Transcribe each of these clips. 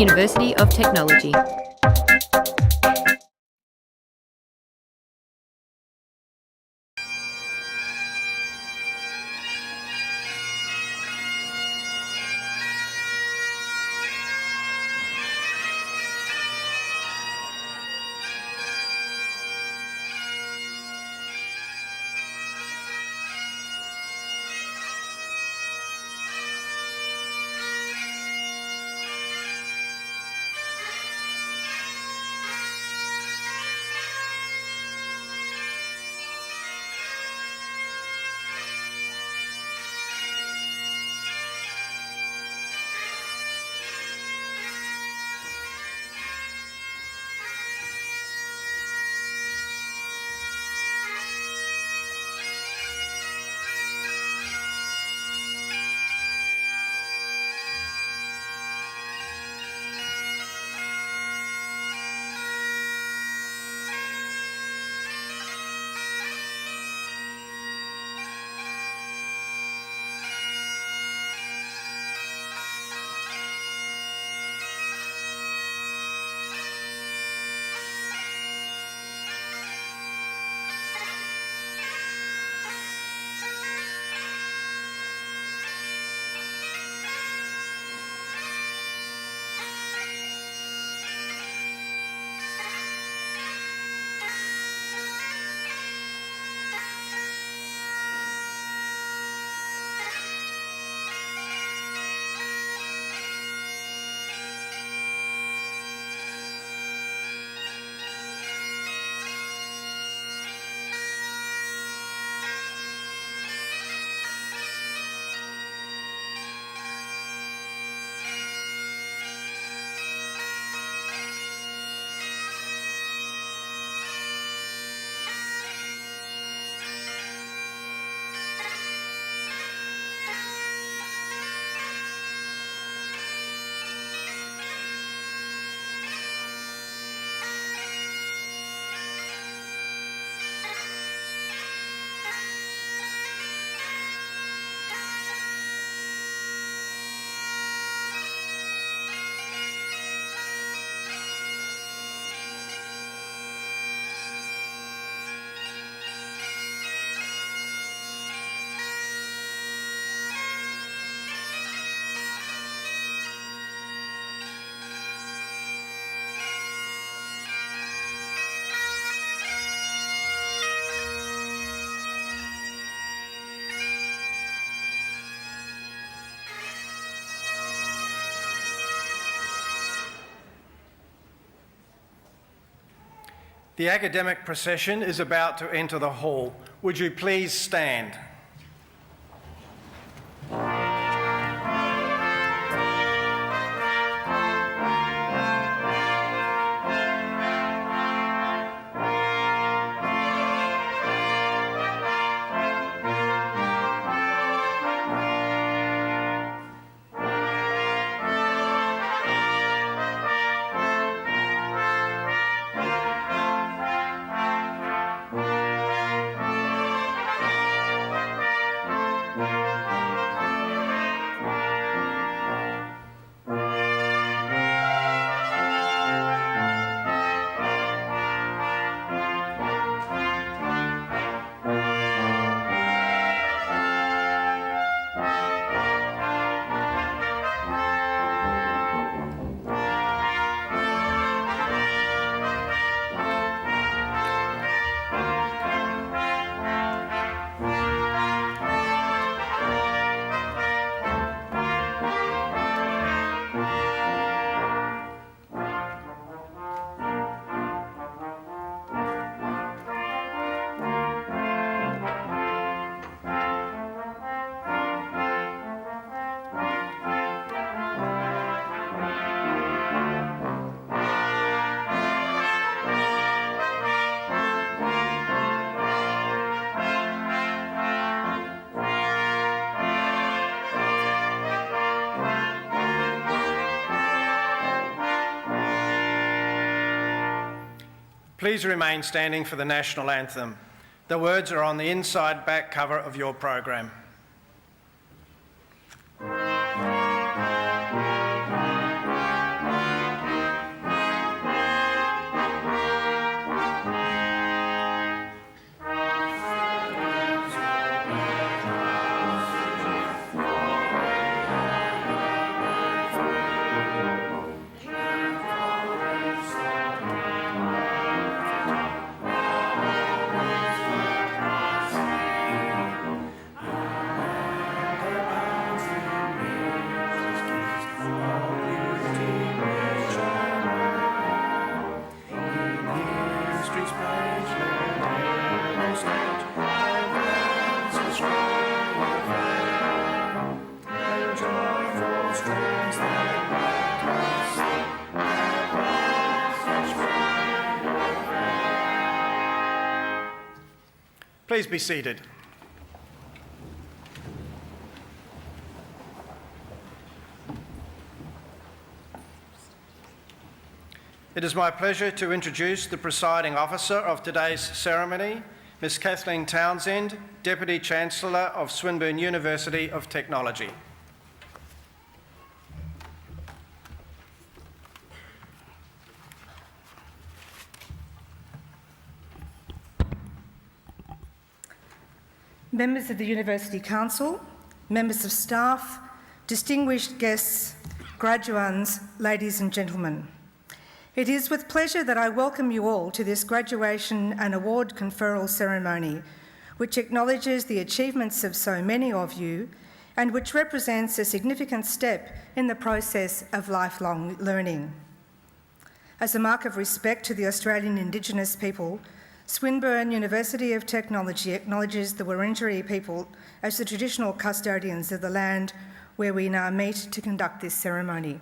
University of Technology. The academic procession is about to enter the hall. Would you please stand? Please remain standing for the national anthem. The words are on the inside back cover of your program. Please be seated. It is my pleasure to introduce the presiding officer of today's ceremony, Ms. Kathleen Townsend, Deputy Chancellor of Swinburne University of Technology. Members of the University Council, members of staff, distinguished guests, graduands, ladies and gentlemen. It is with pleasure that I welcome you all to this graduation and award conferral ceremony, which acknowledges the achievements of so many of you and which represents a significant step in the process of lifelong learning. As a mark of respect to the Australian Indigenous people, Swinburne University of Technology acknowledges the Wurundjeri people as the traditional custodians of the land where we now meet to conduct this ceremony.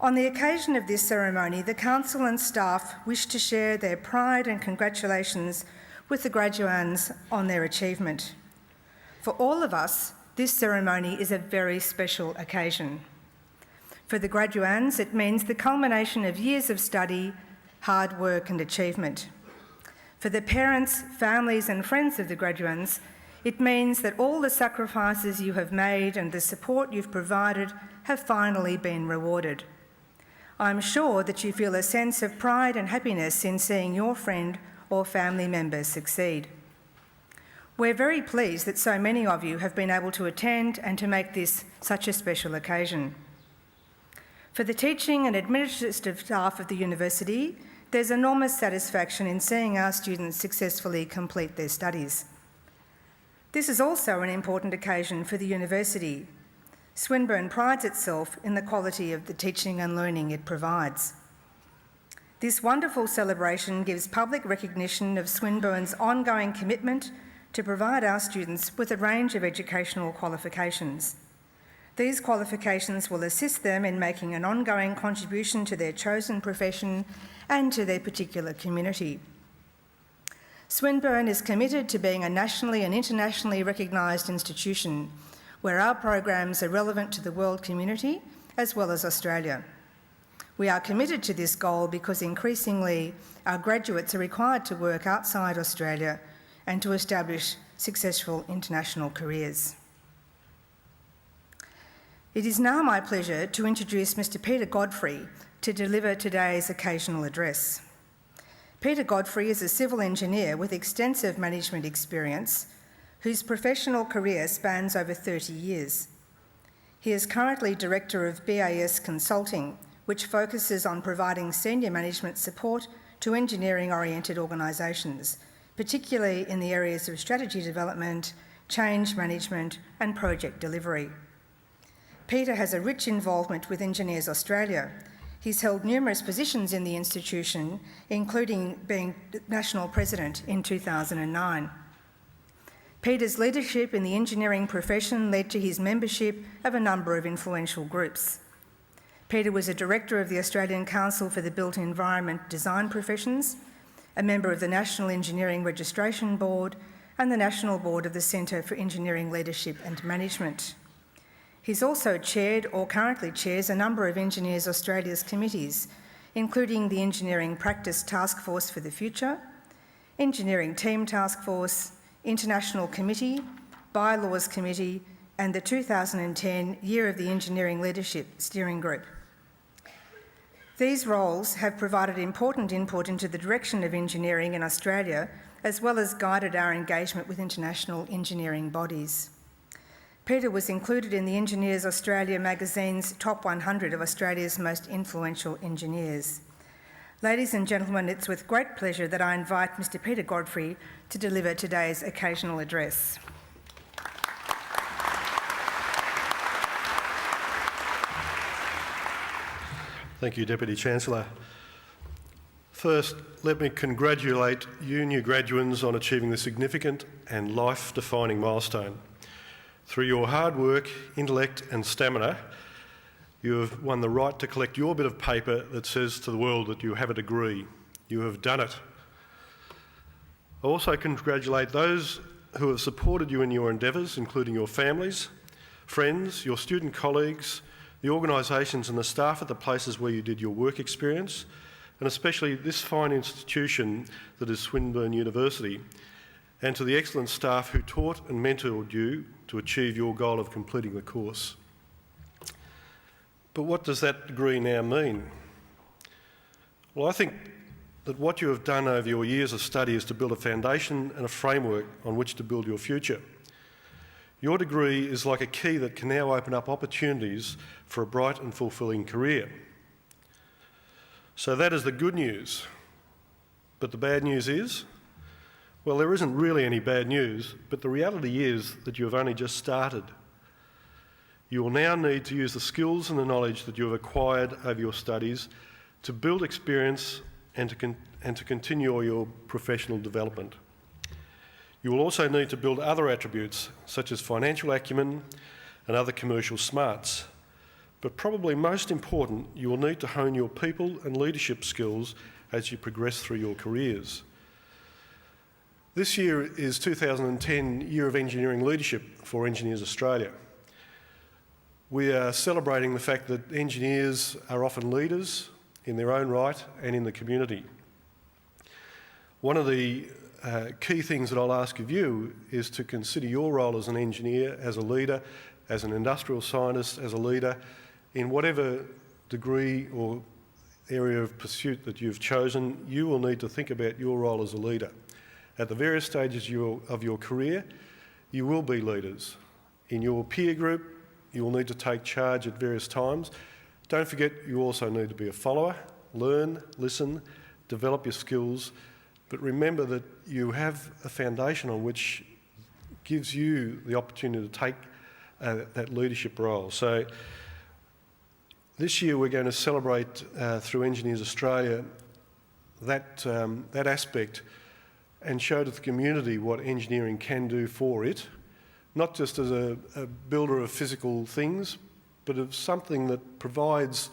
On the occasion of this ceremony, the Council and staff wish to share their pride and congratulations with the graduands on their achievement. For all of us, this ceremony is a very special occasion. For the graduands, it means the culmination of years of study, hard work and achievement. For the parents, families and friends of the graduands, it means that all the sacrifices you have made and the support you've provided have finally been rewarded. I'm sure that you feel a sense of pride and happiness in seeing your friend or family member succeed. We're very pleased that so many of you have been able to attend and to make this such a special occasion. For the teaching and administrative staff of the university, there's enormous satisfaction in seeing our students successfully complete their studies. This is also an important occasion for the university. Swinburne prides itself in the quality of the teaching and learning it provides. This wonderful celebration gives public recognition of Swinburne's ongoing commitment to provide our students with a range of educational qualifications. These qualifications will assist them in making an ongoing contribution to their chosen profession and to their particular community. Swinburne is committed to being a nationally and internationally recognised institution where our programs are relevant to the world community as well as Australia. We are committed to this goal because increasingly our graduates are required to work outside Australia and to establish successful international careers. It is now my pleasure to introduce Mr. Peter Godfrey to deliver today's occasional address. Peter Godfrey is a civil engineer with extensive management experience whose professional career spans over 30 years. He is currently Director of BAS Consulting, which focuses on providing senior management support to engineering-oriented organisations, particularly in the areas of strategy development, change management and project delivery. Peter has a rich involvement with Engineers Australia. He's held numerous positions in the institution, including being National President in 2009. Peter's leadership in the engineering profession led to his membership of a number of influential groups. Peter was a director of the Australian Council for the Built Environment Design Professions, a member of the National Engineering Registration Board and the National Board of the Centre for Engineering Leadership and Management. He's also chaired or currently chairs a number of Engineers Australia's committees, including the Engineering Practice Task Force for the Future, Engineering Team Task Force, International Committee, Bylaws Committee and the 2010 Year of the Engineering Leadership Steering Group. These roles have provided important input into the direction of engineering in Australia, as well as guided our engagement with international engineering bodies. Peter was included in the Engineers Australia magazine's Top 100 of Australia's most influential engineers. Ladies and gentlemen, it's with great pleasure that I invite Mr. Peter Godfrey to deliver today's occasional address. Thank you, Deputy Chancellor. First, let me congratulate you new graduands on achieving the significant and life-defining milestone. Through your hard work, intellect and stamina, you have won the right to collect your bit of paper that says to the world that you have a degree. You have done it. I also congratulate those who have supported you in your endeavours, including your families, friends, your student colleagues, the organisations and the staff at the places where you did your work experience, and especially this fine institution that is Swinburne University, and to the excellent staff who taught and mentored you to achieve your goal of completing the course. But what does that degree now mean? Well, I think that what you have done over your years of study is to build a foundation and a framework on which to build your future. Your degree is like a key that can now open up opportunities for a bright and fulfilling career. So that is the good news. But the bad news is, well, there isn't really any bad news, but the reality is that you have only just started. You will now need to use the skills and the knowledge that you have acquired over your studies to build experience and to continue your professional development. You will also need to build other attributes such as financial acumen and other commercial smarts. But probably most important, you will need to hone your people and leadership skills as you progress through your careers. This year is 2010 Year of Engineering Leadership for Engineers Australia. We are celebrating the fact that engineers are often leaders in their own right and in the community. One of the key things that I'll ask of you is to consider your role as an engineer, as a leader, as an industrial scientist, as a leader, in whatever degree or area of pursuit that you've chosen. You will need to think about your role as a leader. At the various stages of your career, you will be leaders. In your peer group, you will need to take charge at various times. Don't forget, you also need to be a follower, learn, listen, develop your skills, but remember that you have a foundation on which gives you the opportunity to take that leadership role. So this year we're going to celebrate through Engineers Australia that aspect and show to the community what engineering can do for it, not just as a builder of physical things, but of something that provides,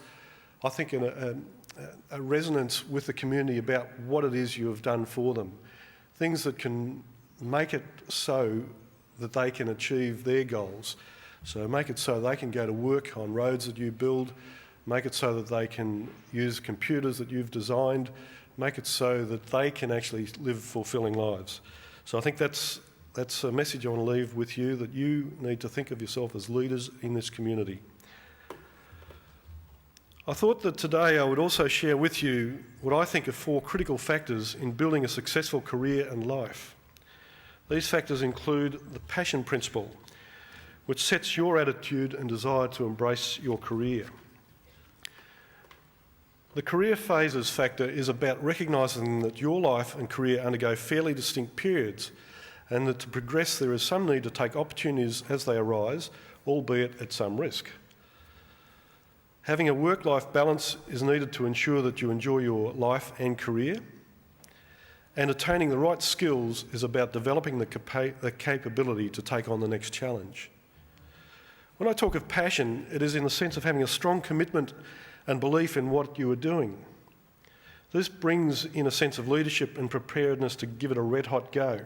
I think, a resonance with the community about what it is you have done for them. Things that can make it so that they can achieve their goals. So make it so they can go to work on roads that you build, make it so that they can use computers that you've designed, make it so that they can actually live fulfilling lives. So I think that's a message I want to leave with you, that you need to think of yourself as leaders in this community. I thought that today I would also share with you what I think are 4 critical factors in building a successful career and life. These factors include the passion principle, which sets your attitude and desire to embrace your career. The career phases factor is about recognising that your life and career undergo fairly distinct periods, and that to progress there is some need to take opportunities as they arise, albeit at some risk. Having a work-life balance is needed to ensure that you enjoy your life and career, and attaining the right skills is about developing the capability to take on the next challenge. When I talk of passion, it is in the sense of having a strong commitment and belief in what you are doing. This brings in a sense of leadership and preparedness to give it a red-hot go.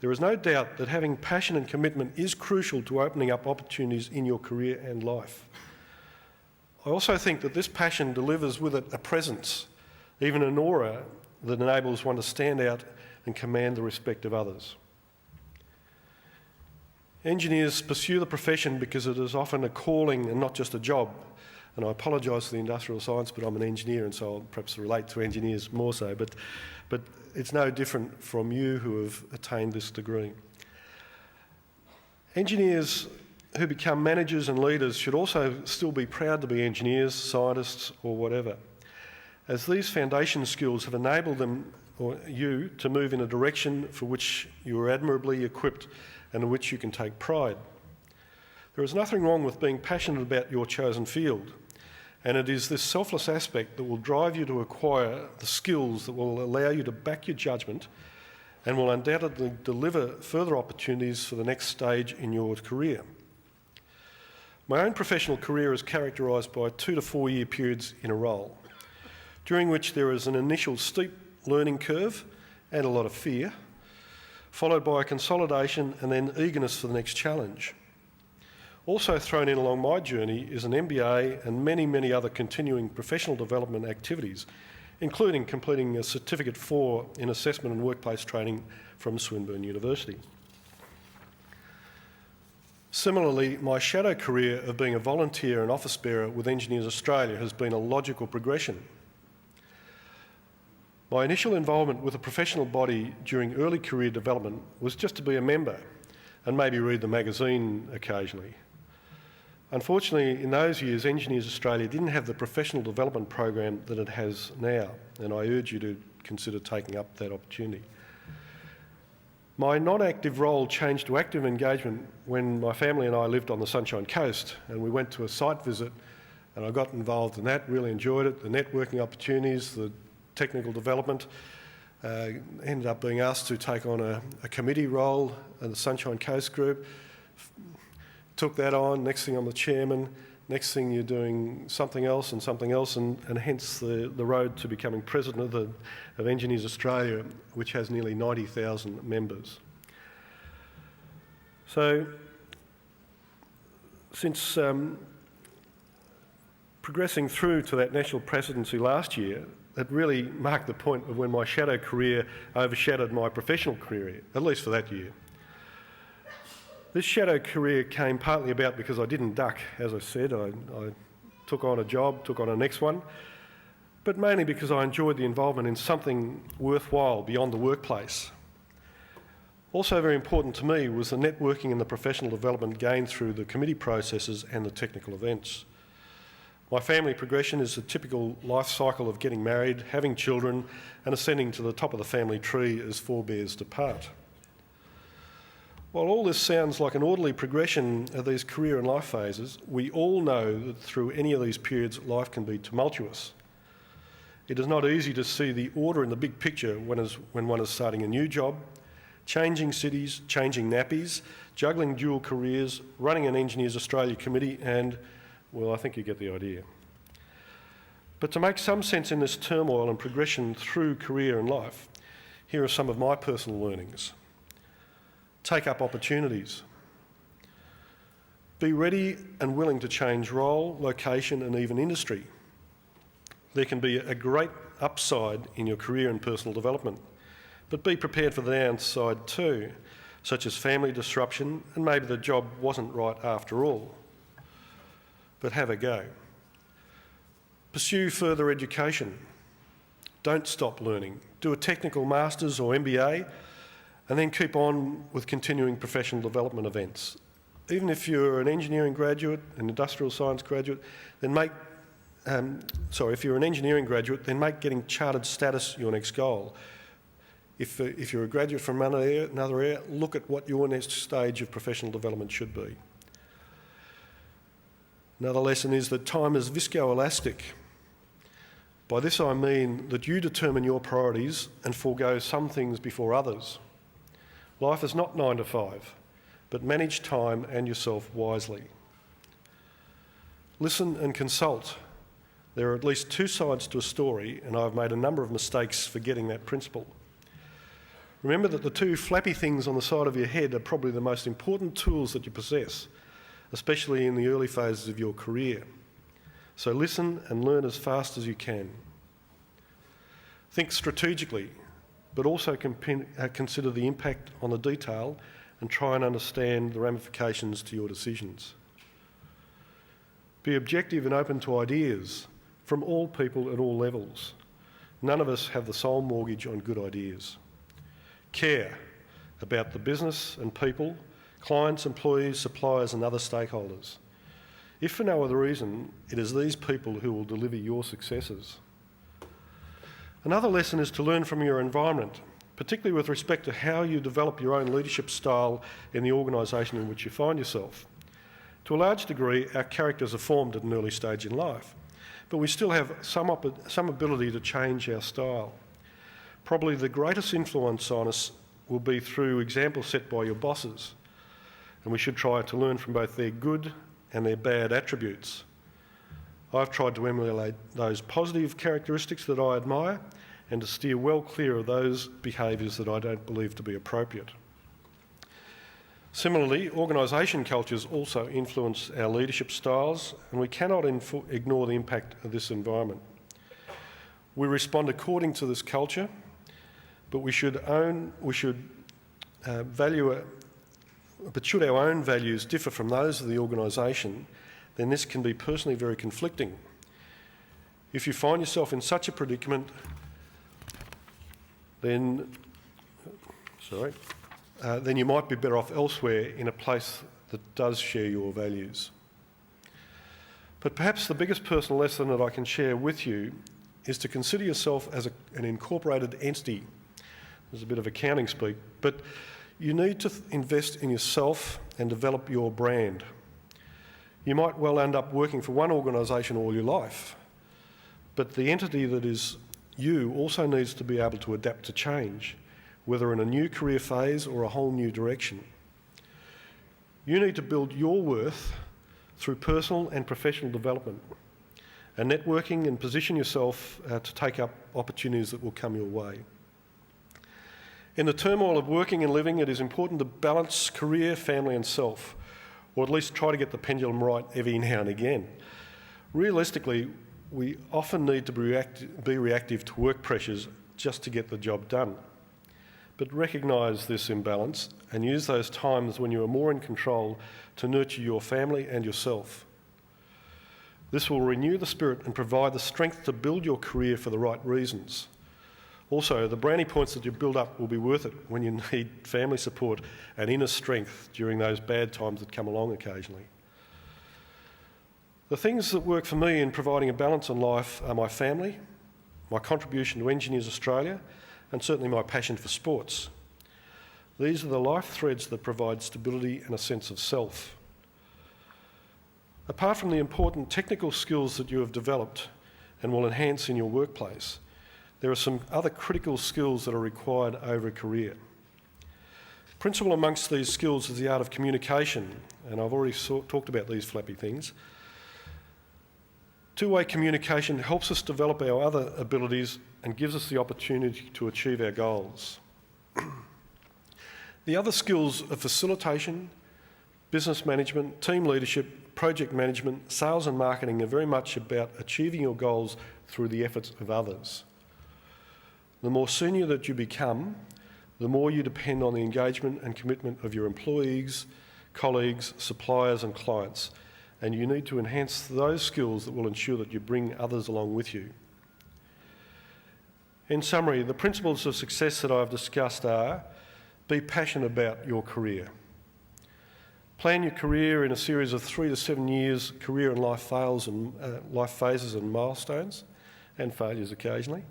There is no doubt that having passion and commitment is crucial to opening up opportunities in your career and life. I also think that this passion delivers with it a presence, even an aura, that enables one to stand out and command the respect of others. Engineers pursue the profession because it is often a calling and not just a job. And I apologise for the industrial science, but I'm an engineer, and so I'll perhaps relate to engineers more so. But it's no different from you who have attained this degree. Engineers who become managers and leaders should also still be proud to be engineers, scientists, or whatever, as these foundation skills have enabled them, or you, to move in a direction for which you are admirably equipped and in which you can take pride. There is nothing wrong with being passionate about your chosen field, and it is this selfless aspect that will drive you to acquire the skills that will allow you to back your judgment and will undoubtedly deliver further opportunities for the next stage in your career. My own professional career is characterised by 2 to 4 year periods in a role, during which there is an initial steep learning curve and a lot of fear, followed by a consolidation and then eagerness for the next challenge. Also thrown in along my journey is an MBA and many, many other continuing professional development activities, including completing a Certificate 4 in Assessment and Workplace Training from Swinburne University. Similarly, my shadow career of being a volunteer and office bearer with Engineers Australia has been a logical progression. My initial involvement with a professional body during early career development was just to be a member and maybe read the magazine occasionally. Unfortunately, in those years, Engineers Australia didn't have the professional development program that it has now, and I urge you to consider taking up that opportunity. My non-active role changed to active engagement when my family and I lived on the Sunshine Coast, and we went to a site visit, and I got involved in that, really enjoyed it, the networking opportunities, the technical development. Ended up being asked to take on a committee role in the Sunshine Coast group. Took that on, next thing I'm the chairman, next thing you're doing something else, and hence the road to becoming president of Engineers Australia, which has nearly 90,000 members. So, since progressing through to that national presidency last year, it really marked the point of when my shadow career overshadowed my professional career, at least for that year. This shadow career came partly about because I didn't duck, as I said. I took on a job, took on a next one, but mainly because I enjoyed the involvement in something worthwhile beyond the workplace. Also very important to me was the networking and the professional development gained through the committee processes and the technical events. My family progression is a typical life cycle of getting married, having children, and ascending to the top of the family tree as forebears depart. While all this sounds like an orderly progression of these career and life phases, we all know that through any of these periods, life can be tumultuous. It is not easy to see the order in the big picture when one is starting a new job, changing cities, changing nappies, juggling dual careers, running an Engineers Australia committee, and, well, I think you get the idea. But to make some sense in this turmoil and progression through career and life, here are some of my personal learnings. Take up opportunities. Be ready and willing to change role, location, and even industry. There can be a great upside in your career and personal development, but be prepared for the downside too, such as family disruption, and maybe the job wasn't right after all. But have a go. Pursue further education. Don't stop learning. Do a technical master's or MBA, and then keep on with continuing professional development events. Even if you're an engineering graduate, an industrial science graduate, then if you're an engineering graduate, then make getting chartered status your next goal. If you're a graduate from another area, look at what your next stage of professional development should be. Another lesson is that time is viscoelastic. By this I mean that you determine your priorities and forego some things before others. Life is not 9 to 5, but manage time and yourself wisely. Listen and consult. There are at least two sides to a story, and I've made a number of mistakes forgetting that principle. Remember that the two flappy things on the side of your head are probably the most important tools that you possess, especially in the early phases of your career. So listen and learn as fast as you can. Think strategically, but also consider the impact on the detail and try and understand the ramifications to your decisions. Be objective and open to ideas from all people at all levels. None of us have the sole mortgage on good ideas. Care about the business and people, clients, employees, suppliers and other stakeholders. If for no other reason, it is these people who will deliver your successes. Another lesson is to learn from your environment, particularly with respect to how you develop your own leadership style in the organisation in which you find yourself. To a large degree, our characters are formed at an early stage in life, but we still have some ability to change our style. Probably the greatest influence on us will be through examples set by your bosses, and we should try to learn from both their good and their bad attributes. I've tried to emulate those positive characteristics that I admire and to steer well clear of those behaviours that I don't believe to be appropriate. Similarly, organisation cultures also influence our leadership styles, and we cannot ignore the impact of this environment. We respond according to this culture, but should our own values differ from those of the organisation, then this can be personally very conflicting. If you find yourself in such a predicament, then you might be better off elsewhere in a place that does share your values. But perhaps the biggest personal lesson that I can share with you is to consider yourself as an incorporated entity. There's a bit of accounting speak, but you need to invest in yourself and develop your brand. You might well end up working for one organisation all your life, but the entity that is you also needs to be able to adapt to change, whether in a new career phase or a whole new direction. You need to build your worth through personal and professional development and networking, and position yourself to take up opportunities that will come your way. In the turmoil of working and living, it is important to balance career, family and self, or at least try to get the pendulum right every now and again. Realistically, we often need to be reactive to work pressures just to get the job done. But recognise this imbalance and use those times when you are more in control to nurture your family and yourself. This will renew the spirit and provide the strength to build your career for the right reasons. Also, the brownie points that you build up will be worth it when you need family support and inner strength during those bad times that come along occasionally. The things that work for me in providing a balance in life are my family, my contribution to Engineers Australia, and certainly my passion for sports. These are the life threads that provide stability and a sense of self. Apart from the important technical skills that you have developed and will enhance in your workplace, there are some other critical skills that are required over a career. Principal amongst these skills is the art of communication, and I've already talked about these flappy things. Two-way communication helps us develop our other abilities and gives us the opportunity to achieve our goals. The other skills of facilitation, business management, team leadership, project management, sales and marketing are very much about achieving your goals through the efforts of others. The more senior that you become, the more you depend on the engagement and commitment of your employees, colleagues, suppliers and clients, and you need to enhance those skills that will ensure that you bring others along with you. In summary, the principles of success that I've discussed are: be passionate about your career. Plan your career in a series of 3 to 7 years career and life phases and milestones, and failures occasionally.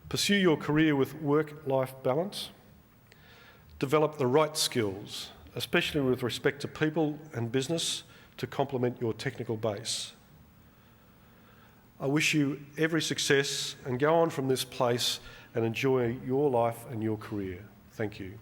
Pursue your career with work-life balance. Develop the right skills, especially with respect to people and business, to complement your technical base. I wish you every success and go on from this place and enjoy your life and your career. Thank you.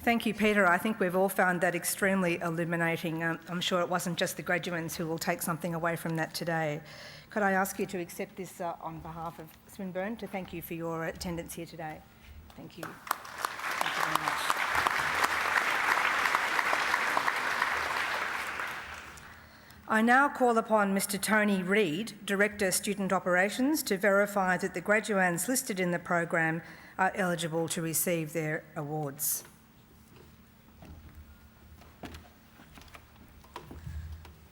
Thank you, Peter. I think we've all found that extremely illuminating. I'm sure it wasn't just the graduates who will take something away from that today. Could I ask you to accept this on behalf of Swinburne, to thank you for your attendance here today? Thank you. Thank you very much. I now call upon Mr Tony Reid, Director, Student Operations, to verify that the graduands listed in the program are eligible to receive their awards.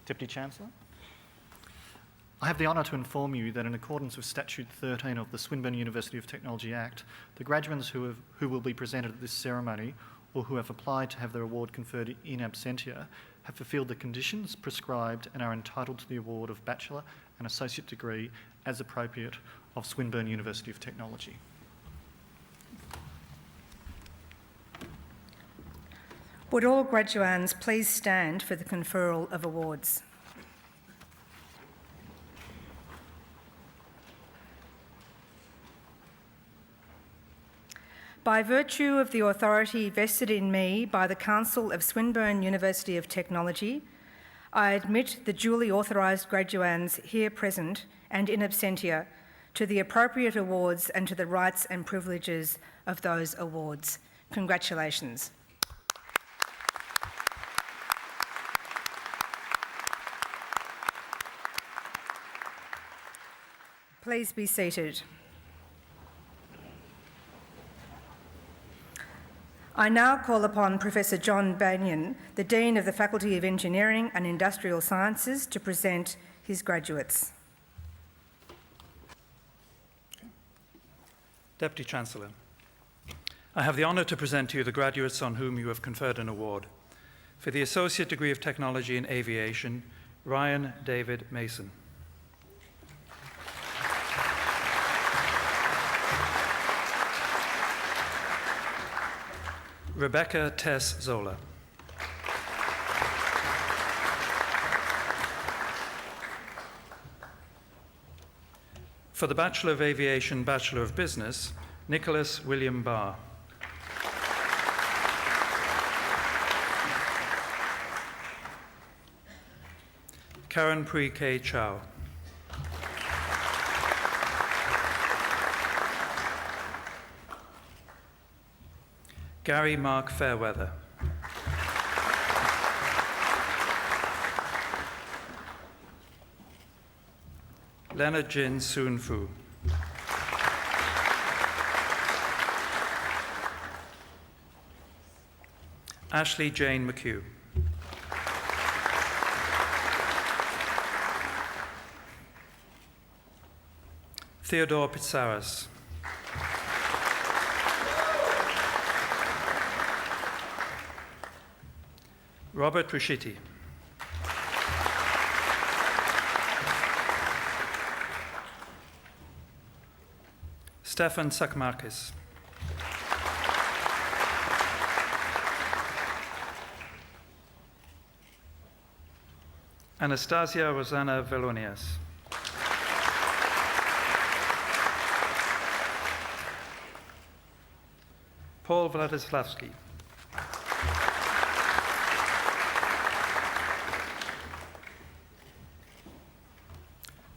Deputy Chancellor. I have the honour to inform you that in accordance with Statute 13 of the Swinburne University of Technology Act, the graduates who will be presented at this ceremony or who have applied to have their award conferred in absentia have fulfilled the conditions prescribed and are entitled to the award of Bachelor and Associate degree as appropriate of Swinburne University of Technology. Would all graduands please stand for the conferral of awards? By virtue of the authority vested in me by the Council of Swinburne University of Technology, I admit the duly authorised graduands here present and in absentia to the appropriate awards and to the rights and privileges of those awards. Congratulations. Please be seated. I now call upon Professor John Banyan, the Dean of the Faculty of Engineering and Industrial Sciences, to present his graduates. Deputy Chancellor, I have the honour to present to you the graduates on whom you have conferred an award. For the Associate Degree of Technology in Aviation, Ryan David Mason. Rebecca Tess Zola. For the Bachelor of Aviation, Bachelor of Business, Nicholas William Barr. Karen Pui K. Chow. Gary Mark Fairweather. Leonard Jin Soon Fu. Ashley Jane McHugh. Theodore Pizarras. Robert Ruscitti. Stefan Sakmarkis. Anastasia Rosanna Velonias. Paul Władysławski.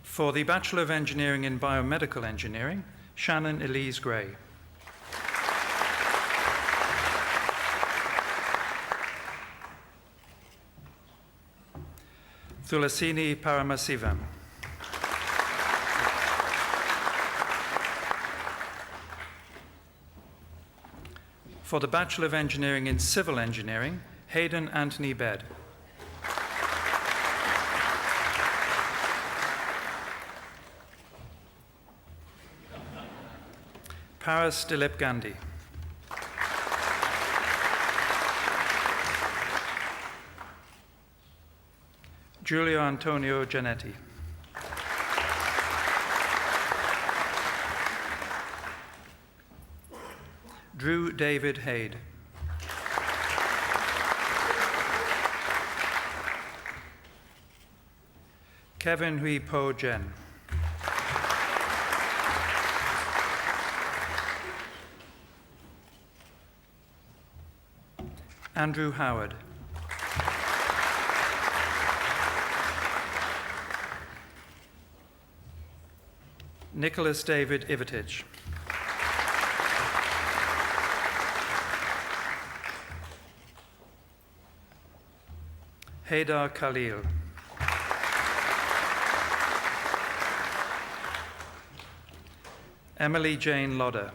For the Bachelor of Engineering in Biomedical Engineering, Shannon Elise Gray. Thulasini Paramasivam. For the Bachelor of Engineering in Civil Engineering, Hayden Anthony Bed. Paris Dilip Gandhi. Giulio Antonio Giannetti. Drew David Haid. Kevin Hui Po Jen. Andrew Howard. Nicholas David Ivitich. Haydar Khalil. Emily Jane Lodder.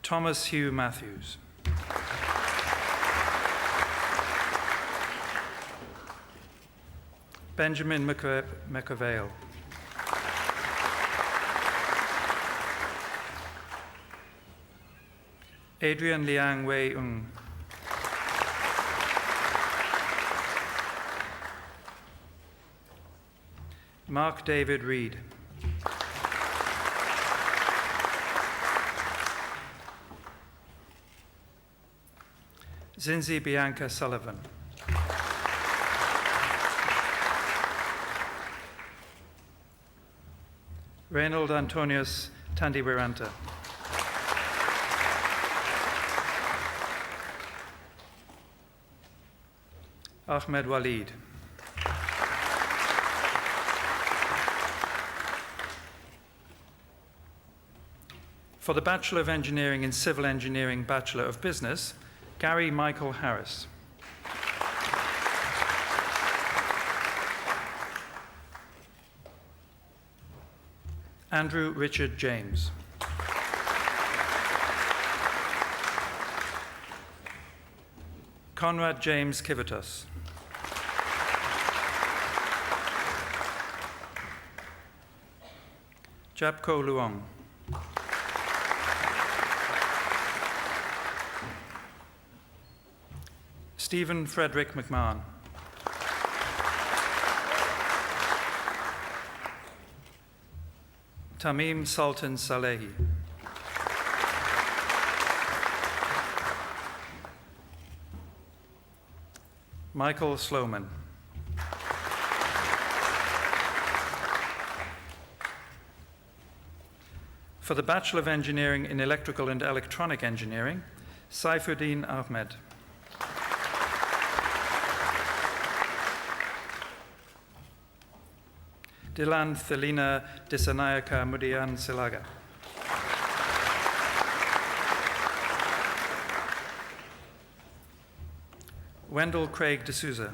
Thomas Hugh Matthews. Benjamin McAvale. Adrian Liang Wei Ung. Mark David Reed. Zinzi Bianca Sullivan. Reynold Antonius Tandiwiranta. Ahmed Walid. For the Bachelor of Engineering in Civil Engineering, Bachelor of Business, Gary Michael Harris. Andrew Richard James. Conrad James Kivitas. Japko Luong. Stephen Frederick McMahon. Tamim Sultan Salehi. Michael Sloman. For the Bachelor of Engineering in Electrical and Electronic Engineering, Saifuddin Ahmed. Dilan Thelina Disanayaka Mudian Silaga. Wendell Craig D'Souza.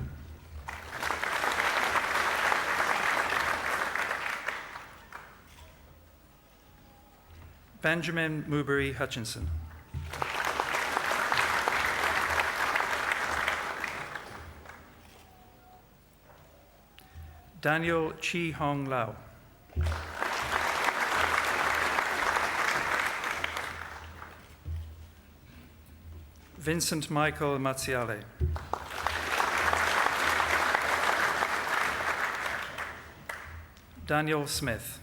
Benjamin Mewbury Hutchinson. Daniel Chi Hong Lau. Vincent Michael Mazziale. Daniel Smith.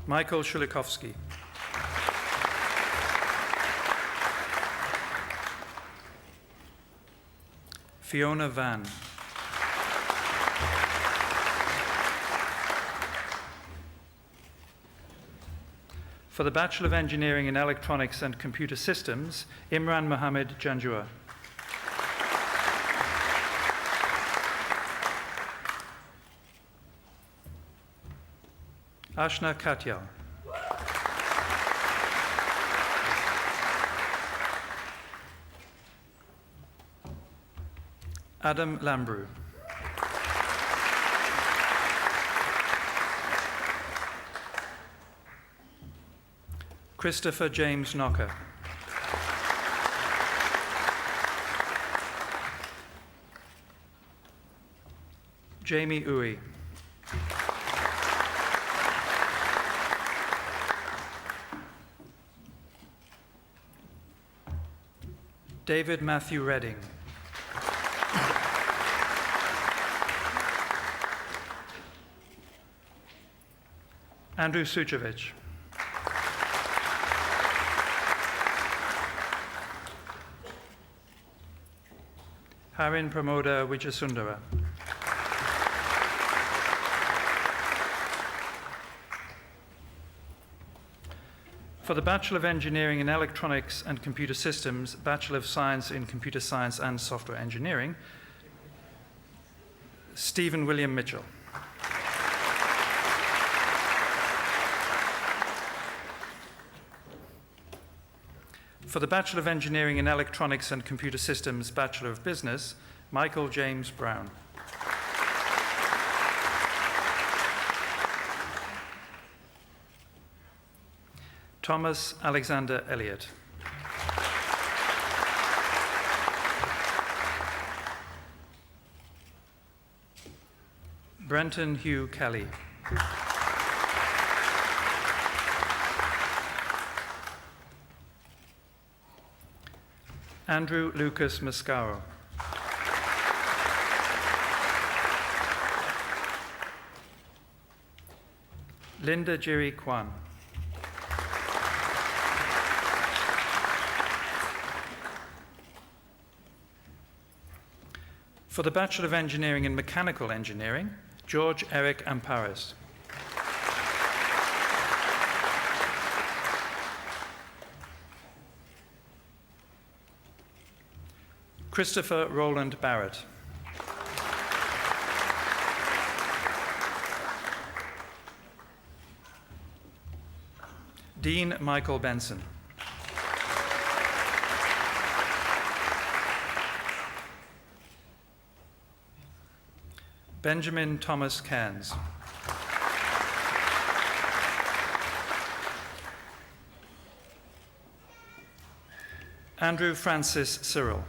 Michael Shulikovsky. Fiona Van. For the Bachelor of Engineering in Electronics and Computer Systems, Imran Mohammed Janjua. Ashna Katyal. Adam Lambrew. Christopher James Knocker. Jamie Uwe. David Matthew Redding. Andrew Suchevich. Harin Pramoda Wijasundara. For the Bachelor of Engineering in Electronics and Computer Systems, Bachelor of Science in Computer Science and Software Engineering, Stephen William Mitchell. For the Bachelor of Engineering in Electronics and Computer Systems, Bachelor of Business, Michael James Brown. Thomas Alexander Elliott. Brenton Hugh Kelly. Andrew Lucas Mascaro. Linda Jiri Kwan. For the Bachelor of Engineering in Mechanical Engineering, George Eric Amparis. Christopher Roland Barrett. Dean Michael Benson. Benjamin Thomas Cairns. Andrew Francis Cyril.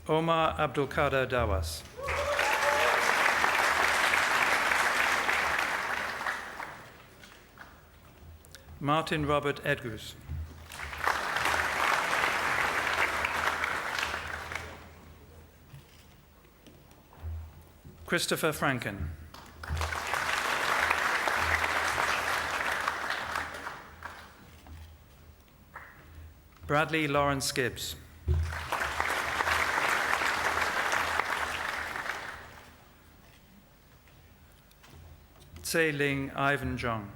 Omar Abdulkader Dawas. Martin Robert Edgus. Christopher Franken. Bradley Lawrence Gibbs. Tsai Ling Ivan Zhang.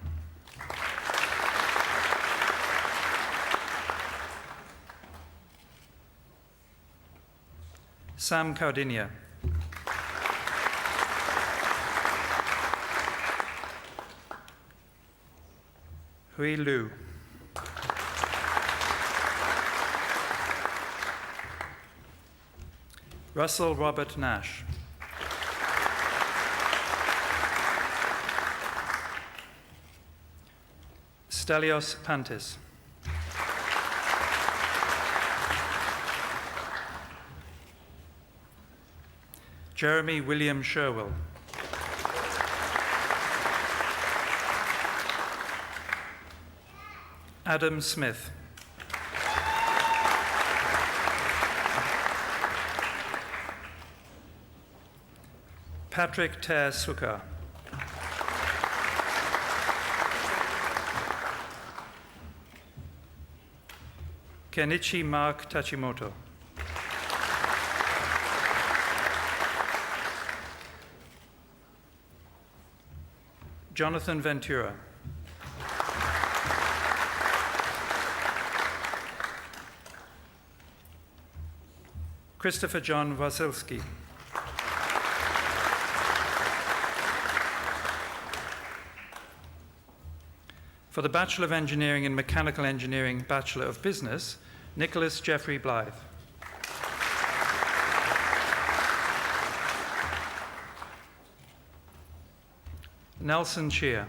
Sam Cardinia. Hui Lu. Russell Robert Nash. Stelios Pantis. Jeremy William Sherwell. Adam Smith. Patrick Ter Sukkar. Kenichi Mark Tachimoto. Jonathan Ventura. Christopher John Wasilski. For the Bachelor of Engineering in Mechanical Engineering, Bachelor of Business, Nicholas Jeffrey Blythe. Nelson Shear.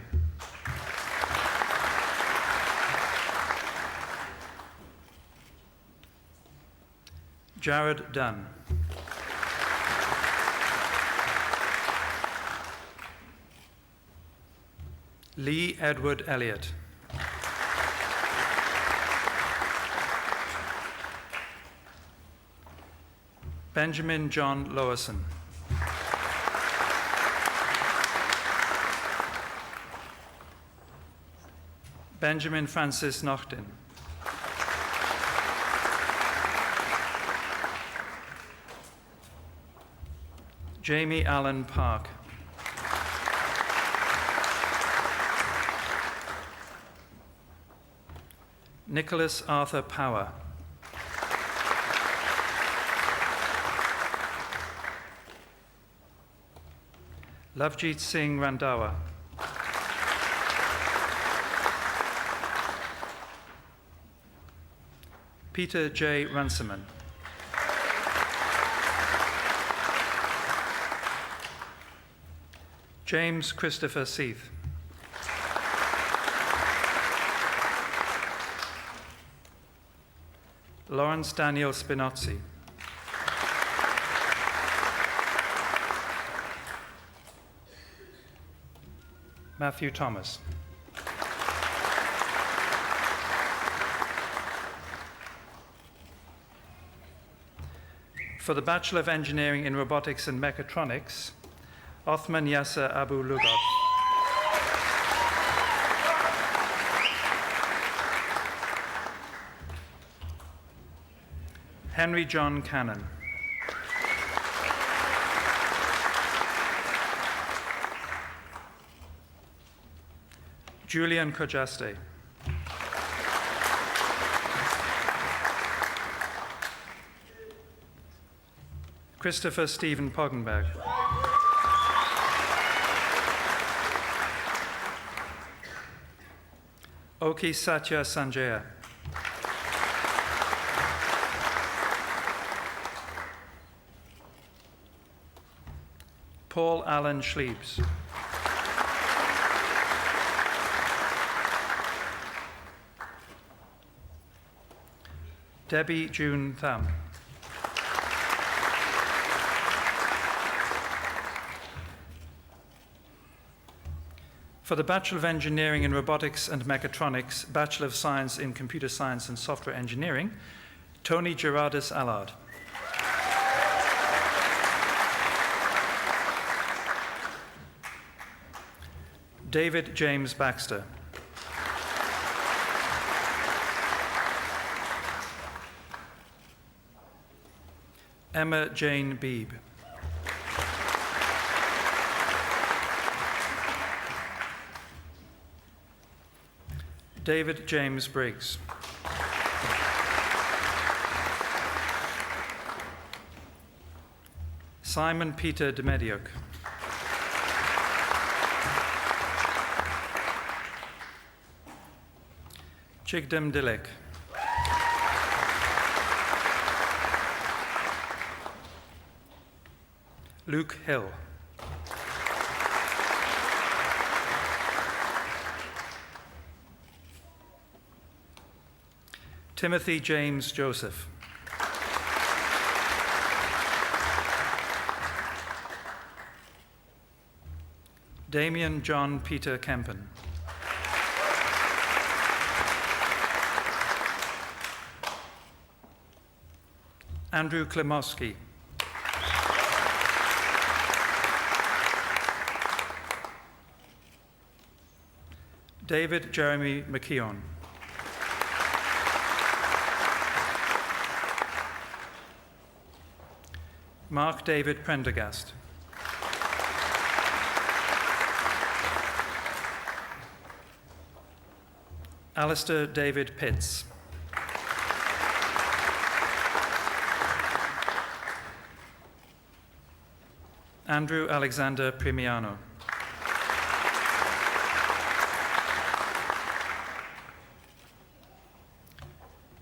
Jared Dunn. Lee Edward Elliott. Benjamin John Lowerson. Benjamin Francis Nochtin. Jamie Allen Park. Nicholas Arthur Power. Lavjeet Singh Randhawa. Peter J. Runciman. James Christopher Seath. Lawrence Daniel Spinozzi. Matthew Thomas. For the Bachelor of Engineering in Robotics and Mechatronics, Othman Yasser Abu Lugat. Henry John Cannon. Julian Kojaste. Christopher Stephen Poggenberg. Oki Satya Sanjaya. Paul Allen Schliebs. Debbie June Tham. For the Bachelor of Engineering in Robotics and Mechatronics, Bachelor of Science in Computer Science and Software Engineering, Tony Gerardus Allard. David James Baxter. Emma Jane Beebe. David James Briggs. Simon Peter de Medioc. Chigdam Dilek. Luke Hill. Timothy James Joseph. Damien John Peter Kempen. Andrew Klimowski. David Jeremy McKeown. Mark David Prendergast. Alistair David Pitts. Andrew Alexander Primiano.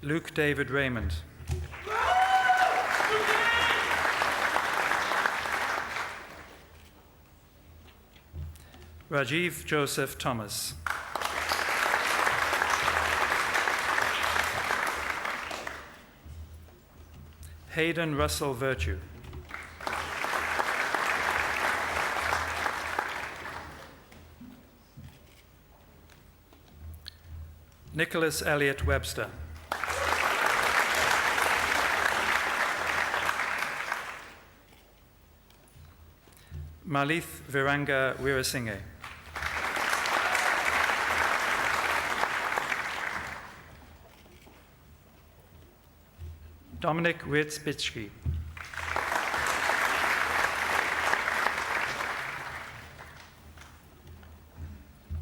Luke David Raymond. Rajiv Joseph Thomas. Hayden Russell Virtue. Nicholas Elliott Webster. Malith Viranga Weerasinghe. Dominic Witzbitsky.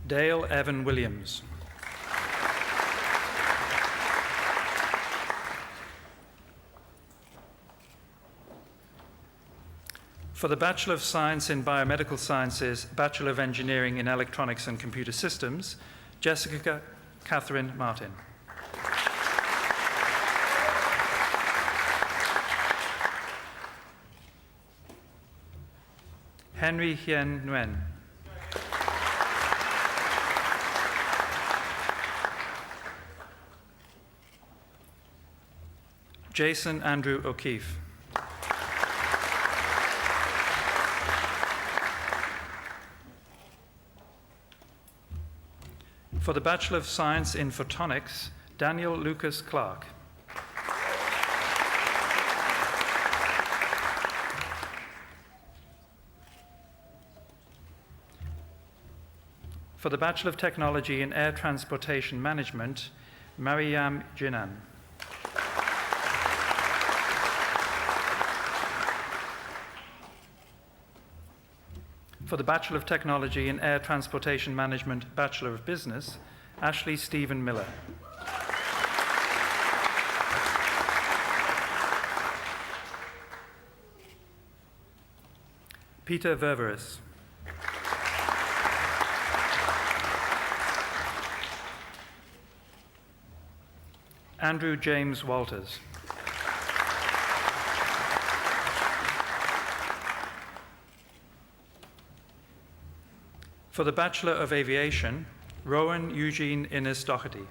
Dale Evan Williams. For the Bachelor of Science in Biomedical Sciences, Bachelor of Engineering in Electronics and Computer Systems, Jessica Catherine Martin. Henry Hien Nguyen. Jason Andrew O'Keefe. For the Bachelor of Science in Photonics, Daniel Lucas Clark. For the Bachelor of Technology in Air Transportation Management, Mariam Jinan. For the Bachelor of Technology in Air Transportation Management, Bachelor of Business, Ashley Stephen Miller. Peter Ververis. Andrew James Walters. For the Bachelor of Aviation, Rowan Eugene Innes Doherty.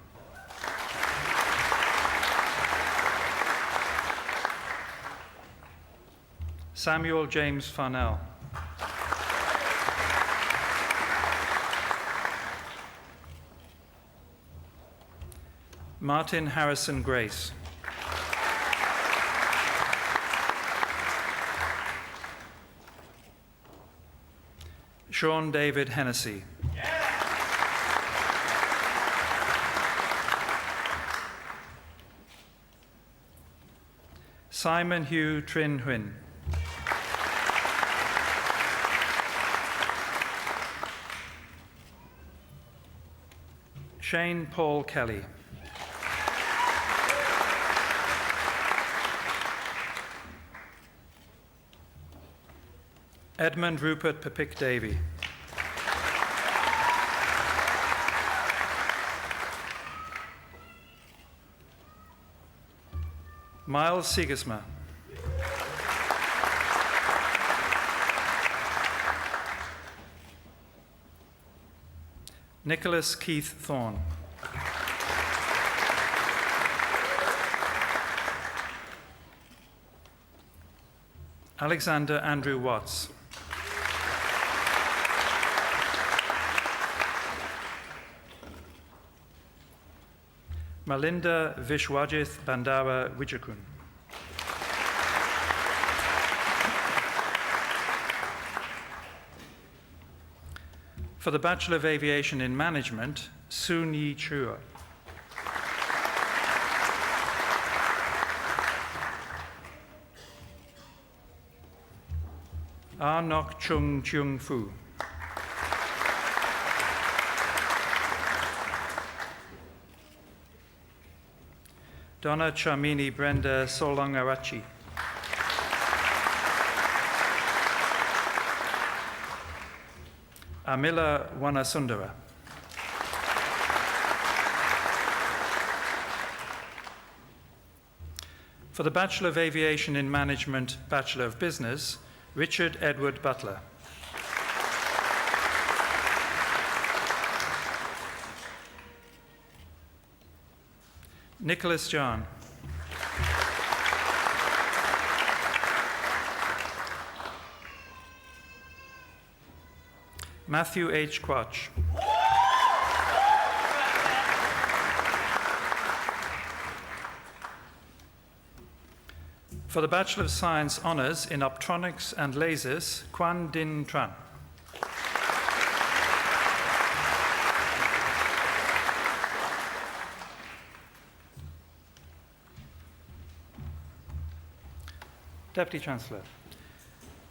Samuel James Farnell. Martin Harrison Grace. Sean David Hennessy. Simon Hugh Trin Huyn. Shane Paul Kelly. Edmund Rupert Papick Davey. Miles Sigisma. Nicholas Keith Thorne. Alexander Andrew Watts. Malinda Vishwajith Bandara Wijakun. For the Bachelor of Aviation in Management, Soon Yi Chua. Ah Nok Chung Chung Fu. Donna Chamini Brenda Solangarachi. Amila Wanasundara. For the Bachelor of Aviation in Management, Bachelor of Business, Richard Edward Butler. Nicholas John. Matthew H. Quach. For the Bachelor of Science Honours in Optronics and Lasers, Quan Din Tran. Deputy Chancellor.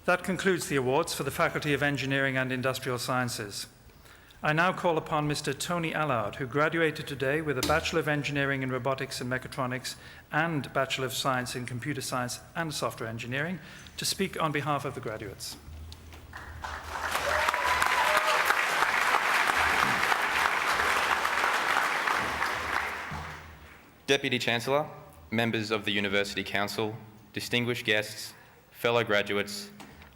That concludes the awards for the Faculty of Engineering and Industrial Sciences. I now call upon Mr. Tony Allard, who graduated today with a Bachelor of Engineering in Robotics and Mechatronics and Bachelor of Science in Computer Science and Software Engineering, to speak on behalf of the graduates. Deputy Chancellor, members of the University Council, distinguished guests, fellow graduates,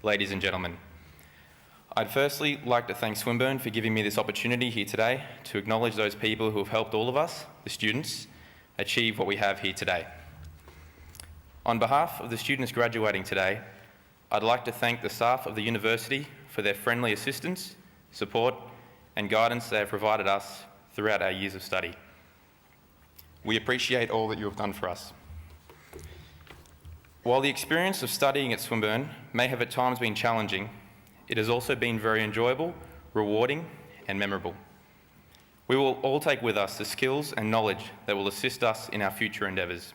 ladies and gentlemen. I'd firstly like to thank Swinburne for giving me this opportunity here today to acknowledge those people who have helped all of us, the students, achieve what we have here today. On behalf of the students graduating today, I'd like to thank the staff of the university for their friendly assistance, support, and guidance they have provided us throughout our years of study. We appreciate all that you have done for us. While the experience of studying at Swinburne may have at times been challenging, it has also been very enjoyable, rewarding, and memorable. We will all take with us the skills and knowledge that will assist us in our future endeavours.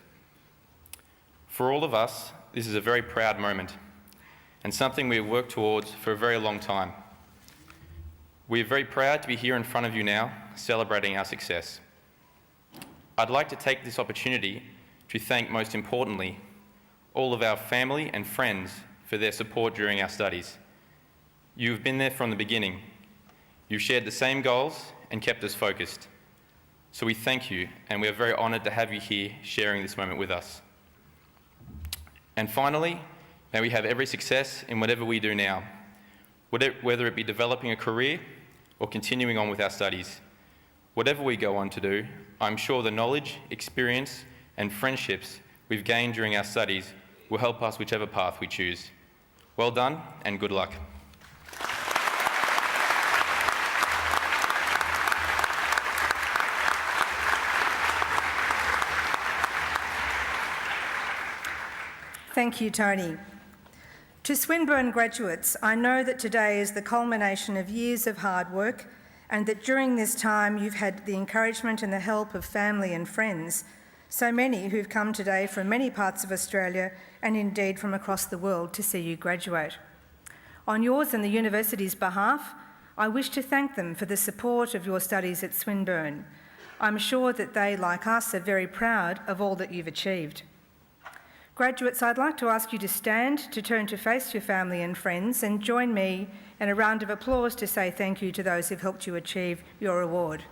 For all of us, this is a very proud moment and something we have worked towards for a very long time. We are very proud to be here in front of you now, celebrating our success. I'd like to take this opportunity to thank, most importantly, all of our family and friends for their support during our studies. You've been there from the beginning. You've shared the same goals and kept us focused. So we thank you, and we are very honoured to have you here sharing this moment with us. And finally, may we have every success in whatever we do now, whether it be developing a career or continuing on with our studies. Whatever we go on to do, I'm sure the knowledge, experience, and friendships we've gained during our studies will help us whichever path we choose. Well done, and good luck. Thank you, Tony. To Swinburne graduates, I know that today is the culmination of years of hard work, and that during this time you've had the encouragement and the help of family and friends, so many who've come today from many parts of Australia and indeed from across the world to see you graduate. On yours and the university's behalf, I wish to thank them for the support of your studies at Swinburne. I'm sure that they, like us, are very proud of all that you've achieved. Graduates, I'd like to ask you to stand, to turn to face your family and friends, and join me in a round of applause to say thank you to those who've helped you achieve your award.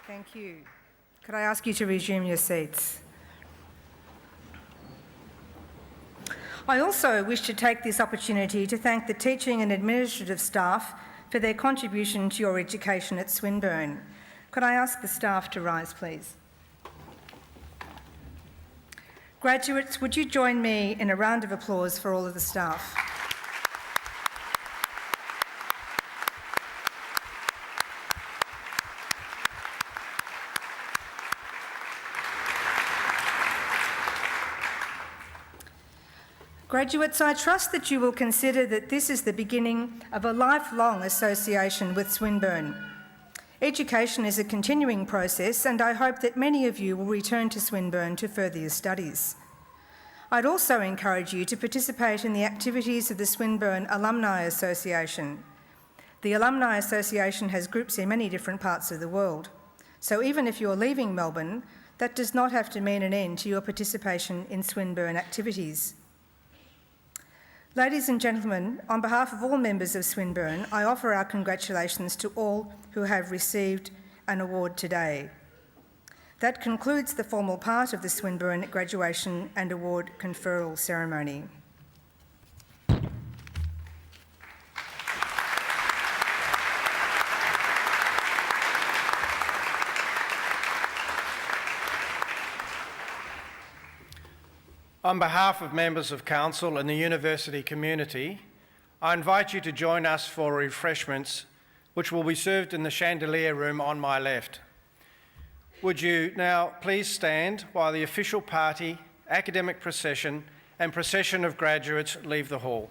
Thank you. Could I ask you to resume your seats? I also wish to take this opportunity to thank the teaching and administrative staff for their contribution to your education at Swinburne. Could I ask the staff to rise, please? Graduates, would you join me in a round of applause for all of the staff? Graduates, I trust that you will consider that this is the beginning of a lifelong association with Swinburne. Education is a continuing process, and I hope that many of you will return to Swinburne to further your studies. I'd also encourage you to participate in the activities of the Swinburne Alumni Association. The Alumni Association has groups in many different parts of the world, so even if you're leaving Melbourne, that does not have to mean an end to your participation in Swinburne activities. Ladies and gentlemen, on behalf of all members of Swinburne, I offer our congratulations to all who have received an award today. That concludes the formal part of the Swinburne graduation and award conferral ceremony. On behalf of members of Council and the university community, I invite you to join us for refreshments which will be served in the chandelier room on my left. Would you now please stand while the official party, academic procession and procession of graduates leave the hall.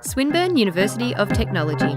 Swinburne University of Technology.